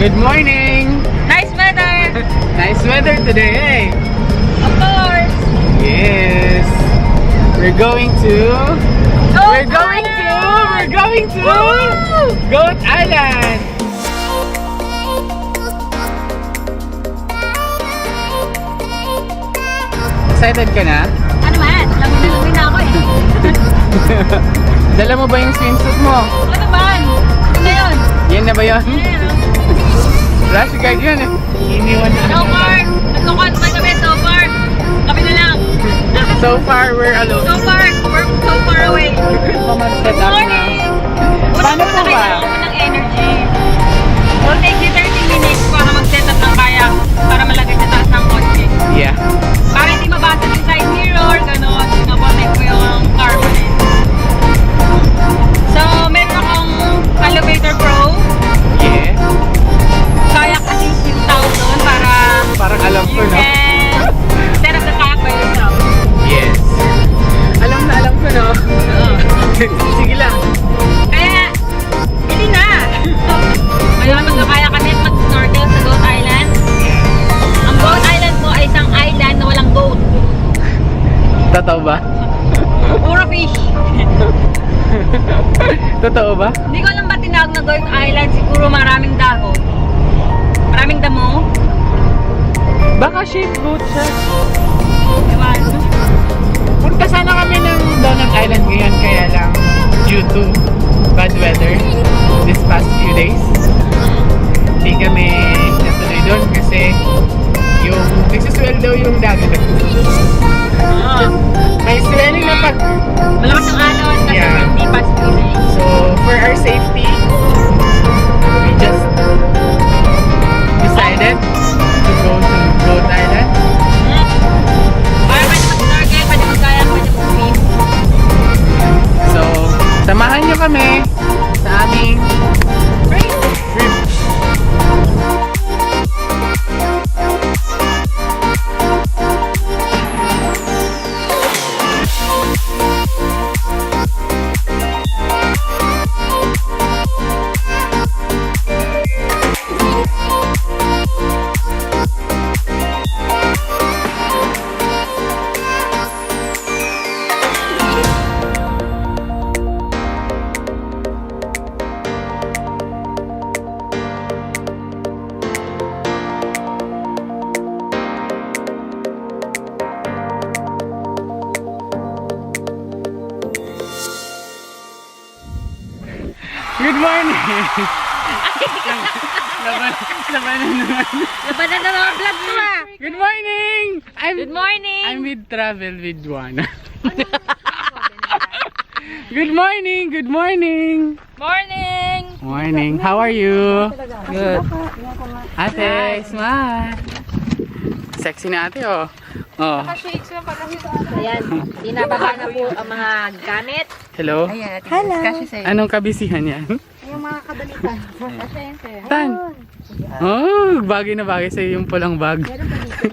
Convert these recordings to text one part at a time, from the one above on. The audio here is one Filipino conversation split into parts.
Good morning! Nice weather! Nice weather today, eh? Of course! Yes! We're going to Goat Island! Excited ka na? Ano man? Lamin na ako eh. Dala mo ba yung swimsuit mo? Ano ba? Ano na yun? Yan na ba yun? Flash guard yun eh. Iniwan na. So far! Nagkukonfine kami so far. Kami na lang. So far, we're alone. So far! We're so far away. Mag-set up na. Morning! Paano po ba? Kailangan mo ng energy. Will take you 30 minutes para mag-set up ng kayak para malagay sa taas ng kotse. Yeah. Para hindi mabasa yung side mirror, gano'n. Pinaprotect ko yung carbon. So, meron akong elevator pro. Yeah. Kayak assist yung tawag doon para Parang alam ko, you no? can set up the kayak by yourself. Yes. Alam ko, no? Sige lang. Kaya, hindi na! Ngayon, magkakaya kami at mag-snorkel sa Goat Island. Ang Goat Island mo ay isang island na walang goat. Totoo ba? Puro fish. Totoo ba? Hindi ko alam ba tinawag na Goat Island. Siguro maraming dahon. Maraming damo. Baka shape boat siya. Ewan. Punta sana kami ng Donut Island ngayon, kaya lang due to bad weather this past few days. Hindi kami natuloy doon kasi yung nagsiswell daw yung dagat. May swelling na pag... Malakas ang alon kasi Yeah. hindi past few days. So, for our safety, we just decided to go to Goat Island. Para pwede mag-snorkel, pwede mag-kayak, pwede mag-swim. So, samahan nyo kami sa aming trip. Good morning! Labanan naman. Labanan na mga vlog mo ah! Good morning! Good morning! I'm with Travel with Juana. Good morning! Good morning! Morning! Morning! How are you? Good. Ate, smile! Sexy na ate, oh. Oh. Ayan, binababa na po ang mga gamit. Hello? Ayan, Hello. Anong kabisihan yan? Yung mga kabalitan. Tan! Oh, bagay na bagay sa'yo yung pulang bag.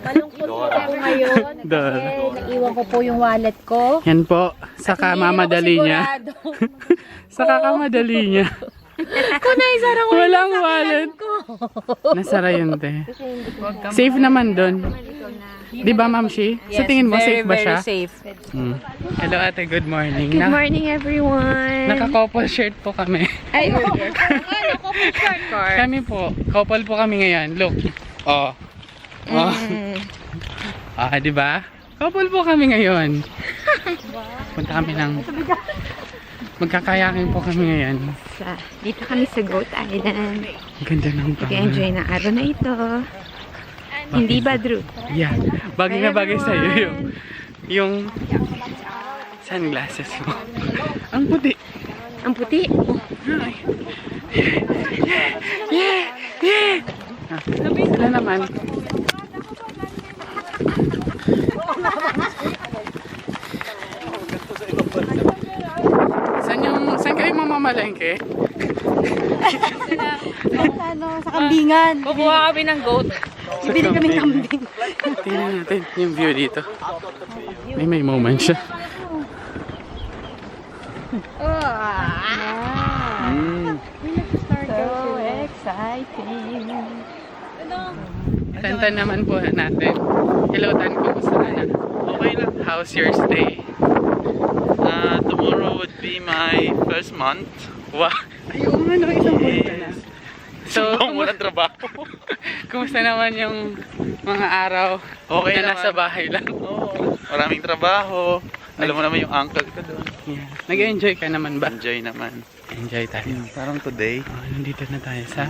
Malungkot po ako ngayon Dol. kasi naiwan ko po yung wallet ko. Yan po, saka mamadali niya. Saka kamadali niya. Kung naisara ko Walang wallet. Nasara yun, te. Safe naman doon. Di ba, Ma'am Shi? Sa tingin mo, safe ba siya? safe. Hmm. Hello, ate. Good morning. Good morning everyone. Naka-couple shirt po kami. Ay, Kami po. Couple po kami ngayon. Look. Oh. Oh. Ah, di ba? Couple po kami ngayon. Punta kami ng... Magkakayaking po kami ngayon. dito kami sa Goat Island. Ganda ng Nag-enjoy na araw na ito. Hindi ba, Drew? Yeah. Bagay na bagay sa'yo yung sunglasses mo. Ang puti. Ang puti. Ay. Yeah! Yeah! Sila naman. Saan kayo mamamalengke? Sa kambingan. Kukuha kami ng goat. Bibili kami ng kambing. Tingnan natin yung view dito. May moment siya. So excited. Tantan naman po natin. Hello Tan, kumusta ka na? Okay lang. How's your stay? Tomorrow would be my first month. Wow! Ayun nga, no, isang buwan ka na. So, Walang trabaho. kumusta naman yung mga araw Okay na nasa naman. bahay lang? Oo. Maraming trabaho. Alam mo naman yung uncle ko doon. Yeah. Nag-enjoy ka naman ba? Enjoy naman. Enjoy tayo. Parang today. Oh, nandito na tayo sa...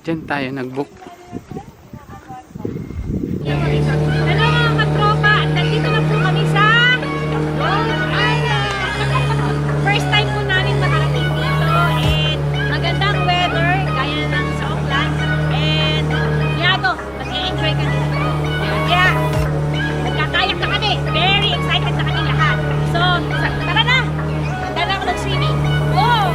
Diyan tayo nag-book. Hello mga katropa! Nandito na po kami sa Long Island! First time po namin makarating dito and magandang weather gaya ng sa Oakland and yado, mag-i-enjoy kami. Kaya magkakayak na kami. Very excited na kami lahat. So, tara na! Tara ako nag-swimming. Wow!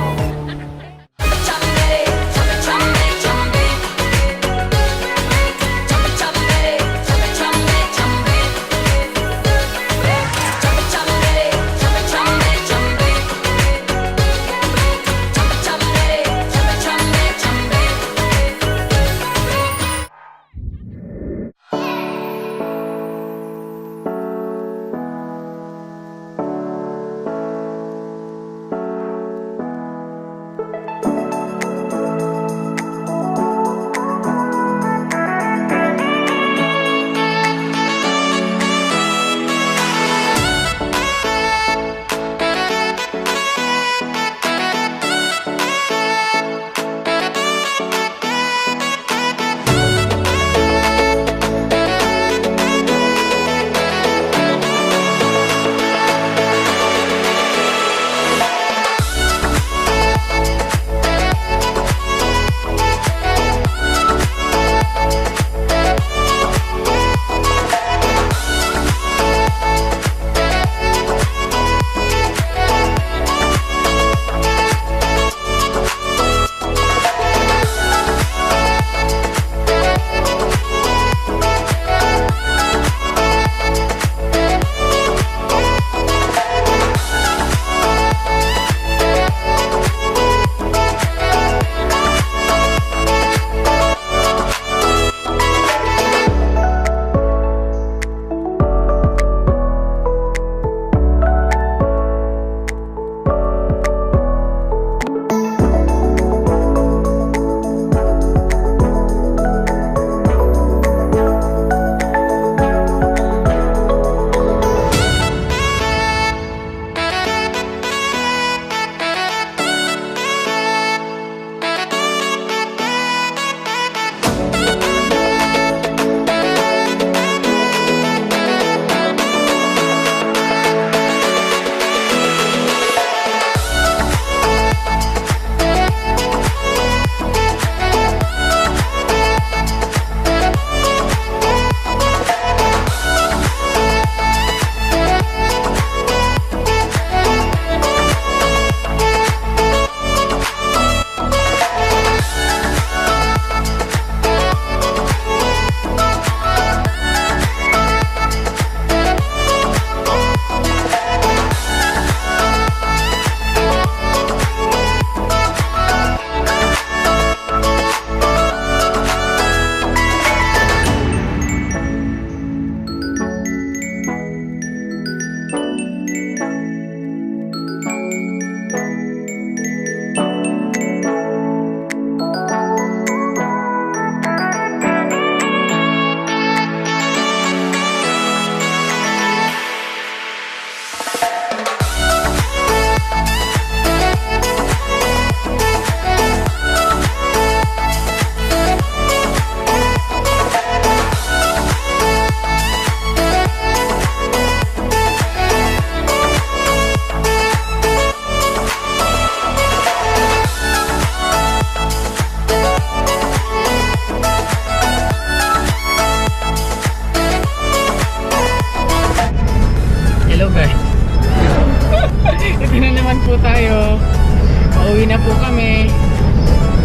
Pauwi na po kami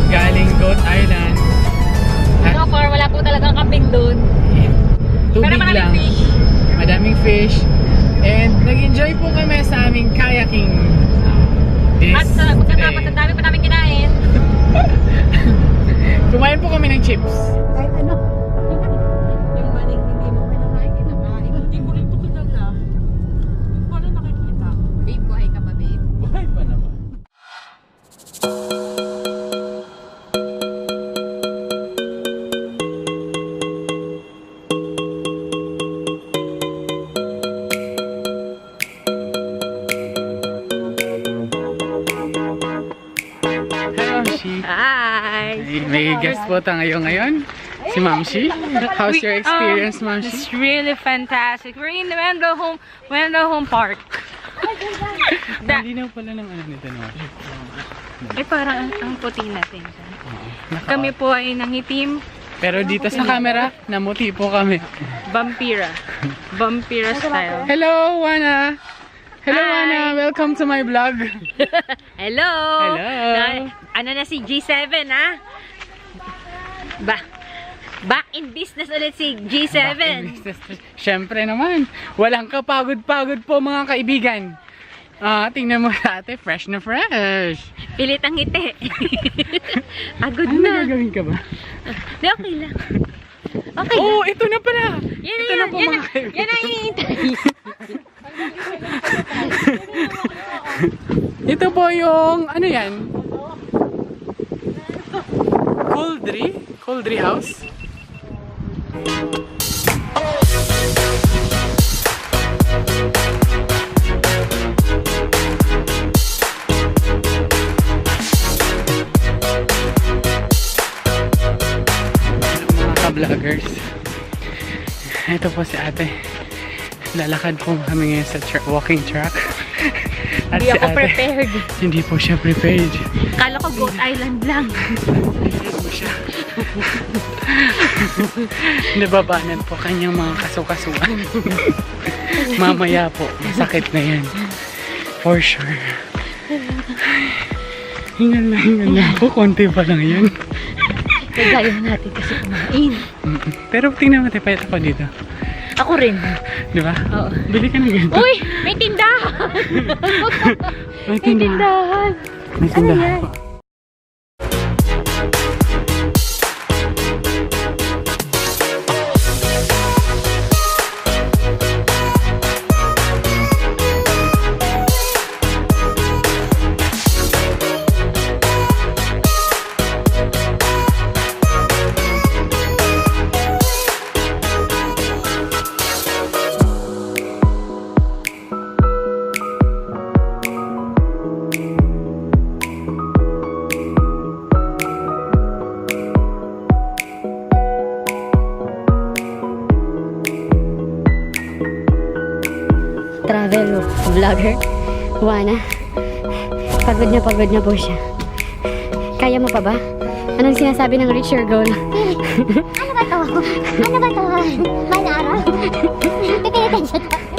galing Goat Island. So far, wala po talagang camping doon. Tubig Pero maraming lang. fish. Madaming fish. And nag-enjoy po kami sa aming kayaking. is At pagkatapos, ang dami pa namin kinain. kumain po kami ng chips. Kahit ano. Yung maling hindi mo kinakain, kinakain. Hindi ko rin ito kilala. Paano nakikita? Babe, buhay ka ba, babe? Buhay pa naman. Hello, Mamshi. Hi! May guest po tayo ngayon. Si Mamshi. How's your experience, It's Mamshi? really fantastic. We're in the Wenderholm Park. Malinaw pala ng ano nito, no? Ay, parang ang puti natin. Naka- Kami po ay nangitim. Pero dito sa camera, namuti po kami. Vampira. Vampira style. Hello, Wana! Hello, Hi. Wana! Welcome to my vlog. Hello! Hello. Ano na si G7, ha? Back in business ulit si G7. Siyempre naman, walang kapagod-pagod po mga kaibigan. Tingnan mo sa ate, fresh na fresh. Pilit ang ngiti. Pagod Ano na. gagawin ka ba? Di, okay lang. Okay lang. Oh, ito na pala! Yan Ito na po mga kaibigan. Yan ang hinihintay. Ito po yung, ano yan? Coldry House. Mga ka-vloggers. Ito po si ate. Lalakad po kami ngayon sa walking track. At Hindi si ako ate, prepared. hindi po siya prepared. Kala ko Goat Island lang. Hindi po siya. Nababanan po kanyang mga kasukasuan. Mamaya po, masakit na yan. For sure. Hingal na po. Konti pa lang yan. Kagaya natin kasi kumain. Pero tingnan mo, payat ako dito. Ako rin. Di ba? Oo. Bili ka na ganito. Uy! May tindahan! May May tindahan! May tindahan. Travel vlogger. Wana. Pagod na po siya. Kaya mo pa ba? Anong sinasabi ng reach your goal? Ano ba to? Ano ba to? May araw? Pipilitin siya to.